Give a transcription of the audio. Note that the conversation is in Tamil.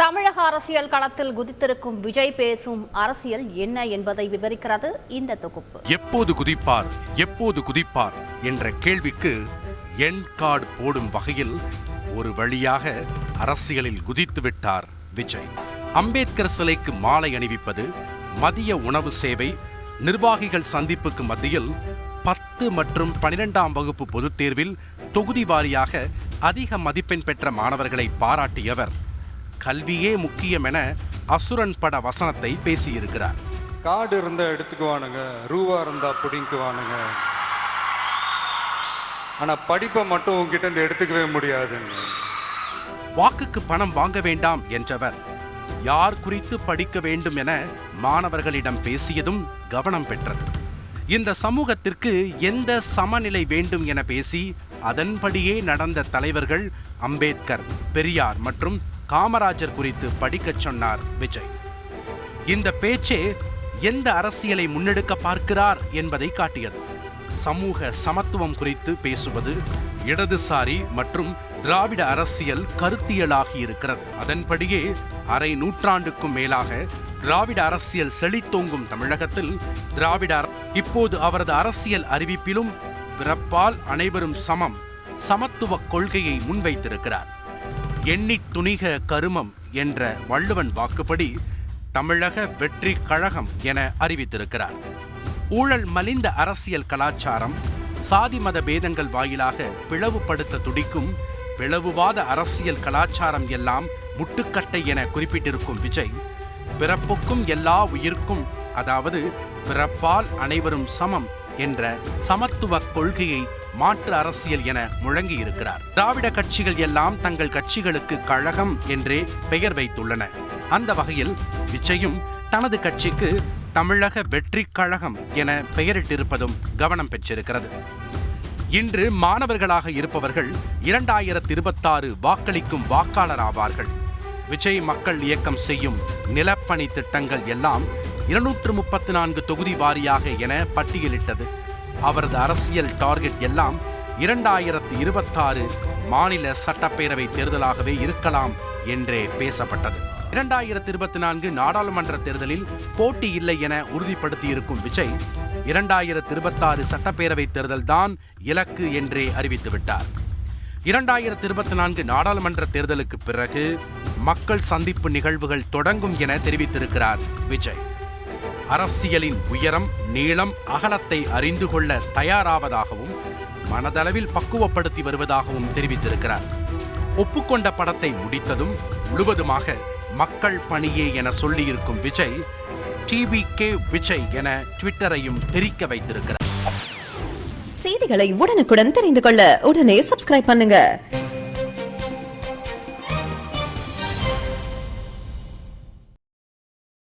தமிழக அரசியல் களத்தில் குதித்திருக்கும் விஜய் பேசும் அரசியல் என்ன என்பதை விவரிக்கிறது இந்த தொகுப்பு. எப்போது குதிப்பார் என்ற கேள்விக்கு எண் கார்டு போடும் வகையில் ஒரு வழியாக அரசியலில் குதித்து விட்டார் விஜய். அம்பேத்கர் சிலைக்கு மாலை அணிவிப்பது, மதிய உணவு சேவை, நிர்வாகிகள் சந்திப்புக்கு மத்தியில் 10 மற்றும் 12ஆம் வகுப்பு பொதுத் தேர்வில் தொகுதி வாரியாக அதிக மதிப்பெண் பெற்ற மாணவர்களை பாராட்டியவர் கல்வியே முக்கியம் என அசுரன் பட வசனத்தை பேசியிருக்கிறார். கார்டு இருந்தா எடுத்துக்குவானுங்க, ரூவா இருந்தா பிடிக்குவானுங்க, ஆனா படிப்பை மட்டும் உங்ககிட்ட இருந்து எடுத்துக்கவே முடியாதுங்க. வாக்குக்கு பணம் வாங்க வேண்டாம் என்றவர் யார் குறித்து படிக்க வேண்டும் என மாணவர்களிடம் பேசியதும் கவனம் பெற்றது. இந்த சமூகத்திற்கு எந்த சமநிலை வேண்டும் என பேசி அதன்படியே நடந்த தலைவர்கள் அம்பேத்கர், பெரியார் மற்றும் காமராஜர் குறித்து படிக்கச் சொன்னார் விஜய். இந்த பேச்சே எந்த அரசியலை முன்னெடுக்க பார்க்கிறார் என்பதை காட்டியது. சமூக சமத்துவம் குறித்து பேசுவது இடதுசாரி மற்றும் திராவிட அரசியல் கருத்தியலாகி இருக்கிறது. அதன்படியே அரை நூற்றாண்டுக்கும் மேலாக திராவிட அரசியல் செழித்தோங்கும் தமிழகத்தில் இப்போது அவரது அரசியல் அறிவிப்பிலும் பிறப்பால் அனைவரும் சமம், சமத்துவ கொள்கையை முன்வைத்திருக்கிறார். எண்ணி துணிக கருமம் என்ற வள்ளுவன் வாக்குப்படி தமிழக வெற்றி கழகம் என அறிவித்திருக்கிறார். ஊழல் மலிந்த அரசியல் கலாச்சாரம், சாதி மத பேதங்கள் வாயிலாக பிளவுபடுத்த துடிக்கும் பிளவுவாத அரசியல் கலாச்சாரம் எல்லாம் முட்டுக்கட்டை என குறிப்பிட்டிருக்கும் விஜய், பிறப்புக்கும் எல்லா உயிர்க்கும், அதாவது பிறப்பால் அனைவரும் சமம் என்ற சமத்துவ கொள்கையை மாற்று அரசியல் என முழங்கி இருக்கிறார். திராவிட கட்சிகள் எல்லாம் தங்கள் கட்சிகளுக்கு கழகம் என்றே பெயர் வைத்துள்ளன. அந்த வகையில் விஜயும் தனது கட்சிக்கு தமிழக வெற்றி கழகம் என பெயரிட்டிருப்பதும் கவனம் பெற்றிருக்கிறது. இன்று மாணவர்களாக இருப்பவர்கள் 2026 வாக்களிக்கும் வாக்காளர் ஆவார்கள். விஜய் மக்கள் இயக்கம் செய்யும் நிலப்பணி திட்டங்கள் எல்லாம் 234 தொகுதி வாரியாக என பட்டியலிட்டது. அவரது அரசியல் டார்கெட் எல்லாம் 2026 மாநில சட்டப்பேரவை தேர்தலாகவே இருக்கலாம் என்றே பேசப்பட்டது. 2024 நாடாளுமன்ற தேர்தலில் போட்டி இல்லை என உறுதிப்படுத்தியிருக்கும் விஜய் 2026 சட்டப்பேரவை தேர்தல் தான் இலக்கு என்றே அறிவித்துவிட்டார். 2024 நாடாளுமன்ற தேர்தலுக்கு பிறகு மக்கள் சந்திப்பு நிகழ்வுகள் தொடங்கும் என தெரிவித்திருக்கிறார் விஜய். அரசியலின் உயரம், நீளம், அகலத்தை அறிந்து கொள்ள தயாராவதாகவும் மனதளவில் பக்குவப்படுத்தி வருவதாகவும் தெரிவித்திருக்கிறார். ஒப்புக்கொண்ட படத்தை முடித்ததும் முழுவதுமாக மக்கள் பணியே என சொல்லியிருக்கும் விஜய் TBK விஜய் என ட்விட்டரையும் தெரிக்க வைத்திருக்கிறார். செய்திகளை உடனுக்குடன் தெரிந்து கொள்ள உடனே சப்ஸ்கிரைப் பண்ணுங்க.